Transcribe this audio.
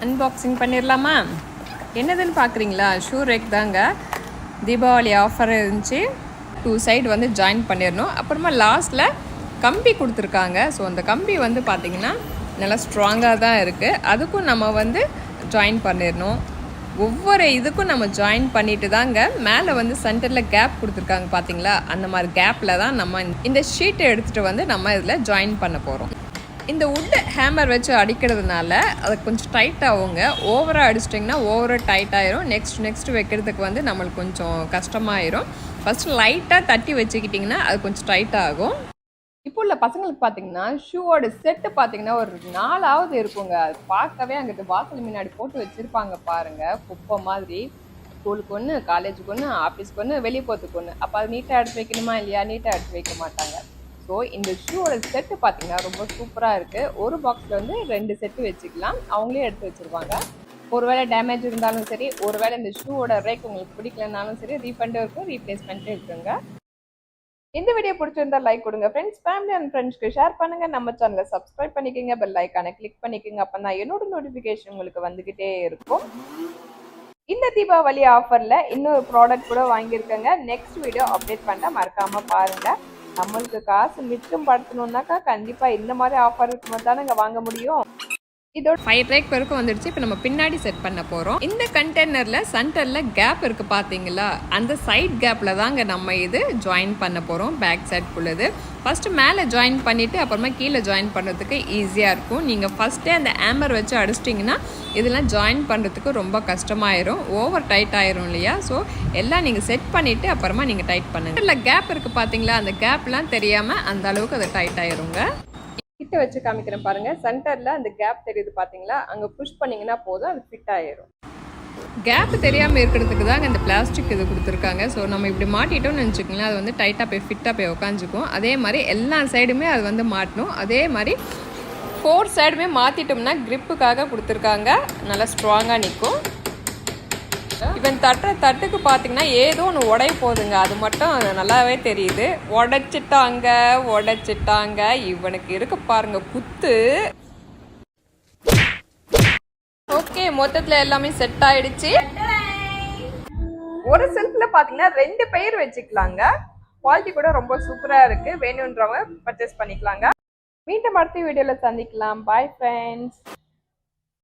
Unboxing பண்ணிடலாமா? என்னதுன்னு பார்க்குறீங்களா? ஷூ ரேக் தாங்க. தீபாவளி ஆஃபர் இருந்துச்சு. 2 சைடு வந்து ஜாயின் பண்ணிடணும். அப்புறமா லாஸ்ட்டில் கம்பி கொடுத்துருக்காங்க. ஸோ அந்த கம்பி வந்து பார்த்திங்கன்னா நல்லா ஸ்ட்ராங்காக தான் இருக்குது. அதுக்கும் நம்ம வந்து ஜாயின் பண்ணிடணும். ஒவ்வொரு இதுக்கும் நம்ம ஜாயின் பண்ணிட்டு தாங்க மேலே வந்து சென்டரில் கேப் கொடுத்துருக்காங்க பார்த்தீங்களா? அந்த மாதிரி கேப்பில் தான் நம்ம இந்த ஷீட்டை எடுத்துகிட்டு வந்து நம்ம இதில் ஜாயின் பண்ண போகிறோம். இந்த வுட் ஹேமர் வச்சு அடிக்கிறதுனால அது கொஞ்சம் டைட்டாகுங்க. ஓவராக அடிச்சிட்டிங்கன்னா ஓவராக டைட் ஆயிரும். நெக்ஸ்ட் வைக்கிறதுக்கு வந்து நம்மளுக்கு கொஞ்சம் கஷ்டமாயிரும். ஃபஸ்ட்டு லைட்டாக தட்டி வச்சுக்கிட்டிங்கன்னா அது கொஞ்சம் டைட்டாக ஆகும். இப்போ உள்ள பசங்களுக்கு பார்த்தீங்கன்னா ஷூவோட செட்டு பார்த்தீங்கன்னா ஒரு 4ஆவது இருக்குங்க. அது பார்க்கவே அங்கிட்டு வாசல் முன்னாடி போட்டு வச்சுருப்பாங்க பாருங்கள், குப்பை மாதிரி. ஸ்கூலுக்கு ஒன்று, காலேஜுக்கு ஒன்று, ஆஃபீஸ்க்கு ஒன்று, வெளியே போகிறதுக்கு ஒன்று. அப்போ அது நீட்டாக எடுத்து வைக்கணுமா இல்லையா? நீட்டாக எடுத்து வைக்க மாட்டாங்க. ஸோ இந்த ஷூவோட செட்டு பார்த்தீங்கன்னா ரொம்ப சூப்பராக இருக்குது. ஒரு பாக்ஸில் வந்து 2 செட்டு வச்சுக்கலாம். அவங்களே எடுத்து வச்சுருவாங்க. ஒருவேளை டேமேஜ் இருந்தாலும் சரி, ஒருவேளை இந்த ஷூவோட ரேக் உங்களுக்கு பிடிக்கலனாலும் சரி, ரீஃபண்டும் இருக்கும், ரீப்ளேஸ்மெண்ட்டும் இருக்குங்க. இந்த வீடியோ பிடிச்சிருந்தா லைக் கொடுங்க ஃப்ரெண்ட்ஸ். ஃபேமிலி அண்ட் ஃப்ரெண்ட்ஸ்க்கு ஷேர் பண்ணுங்கள். நம்ம சேனலை சப்ஸ்கிரைப் பண்ணிக்கோங்க. பெல் ஐக்கானை கிளிக் பண்ணிக்கோங்க. அப்போ தான் என்னோட நோட்டிஃபிகேஷன் உங்களுக்கு வந்துக்கிட்டே இருக்கும். இந்த தீபாவளி ஆஃபரில் இன்னொரு ப்ராடக்ட் கூட வாங்கியிருக்கேங்க. நெக்ஸ்ட் வீடியோ அப்டேட் பண்ண மறக்காமல் பாருங்கள். நம்மளுக்கு காசு மிச்சம் படுத்தணுன்னாக்கா கண்டிப்பாக இந்த மாதிரி ஆஃபர் இருக்கும்போது தானே இங்கே வாங்க முடியும். இதோட 5 ரேக் வரைக்கும் வந்துடுச்சு. இப்போ நம்ம பின்னாடி செட் பண்ண போகிறோம். இந்த கண்டெய்னரில் சென்டரில் கேப் இருக்குது பார்த்தீங்களா? அந்த சைட் கேப்பில் தாங்க நம்ம இது ஜாயின் பண்ண போகிறோம். பேக் சைட்குள்ளது ஃபஸ்ட்டு மேலே ஜாயின் பண்ணிவிட்டு அப்புறமா கீழே ஜாயின் பண்ணுறதுக்கு ஈஸியாக இருக்கும். நீங்கள் ஃபஸ்ட்டே அந்த ஹேமர் வச்சு அடிச்சிட்டிங்கன்னா இதெல்லாம் ஜாயின் பண்ணுறதுக்கு ரொம்ப கஷ்டமாயிரும், ஓவர் டைட் ஆயிரும் இல்லையா? ஸோ எல்லாம் நீங்கள் செட் பண்ணிவிட்டு அப்புறமா நீங்கள் டைட் பண்ணுங்கள். இல்லை கேப் இருக்குது பார்த்தீங்களா? அந்த கேப்லாம் தெரியாமல் அந்த அளவுக்கு அது டைட் ஆயிருங்க. கிட்ட வச்சு காமிக்கிறேன் பாருங்கள். சென்டரில் அந்த கேப் தெரியுது பார்த்தீங்களா? அங்கே புஷ் பண்ணிங்கன்னா போதும், அது ஃபிட் ஆயிரும். கேப் தெரியாமல் இருக்கிறதுக்கு தாங்க இந்த பிளாஸ்டிக் இது கொடுத்துருக்காங்க. ஸோ நம்ம இப்படி மாட்டிட்டோம்னு நினச்சிக்கோங்களேன், அது வந்து டைட்டாக போய் ஃபிட்டாக போய் உட்காந்துக்கும். அதே மாதிரி எல்லா சைடுமே அது வந்து மாட்டணும். அதே மாதிரி 4 சைடுமே மாற்றிட்டோம்னா க்ரிப்புக்காக கொடுத்துருக்காங்க, நல்லா ஸ்ட்ராங்காக நிற்கும். இவன் தட்டுக்கு பார்த்தீங்கன்னா ஏதோ ஒன்று உடைய போகுதுங்க, அது மட்டும் நல்லாவே தெரியுது. உடைச்சிட்டாங்க. இவனுக்கு இருக்கு பாருங்க குத்து. ஓகே, மொத்தத்தில் எல்லாமே செட் ஆயிடுச்சு. ஒரு செல்ஃப்ல பார்த்தீங்கன்னா 2 பெயர் வச்சுக்கலாங்க. குவாலிட்டி கூட ரொம்ப சூப்பராக இருக்குது. வேணுன்றவங்க பர்ச்சேஸ் பண்ணிக்கலாங்க. மீண்டும் அடுத்த வீடியோவில் சந்திக்கலாம். Bye friends.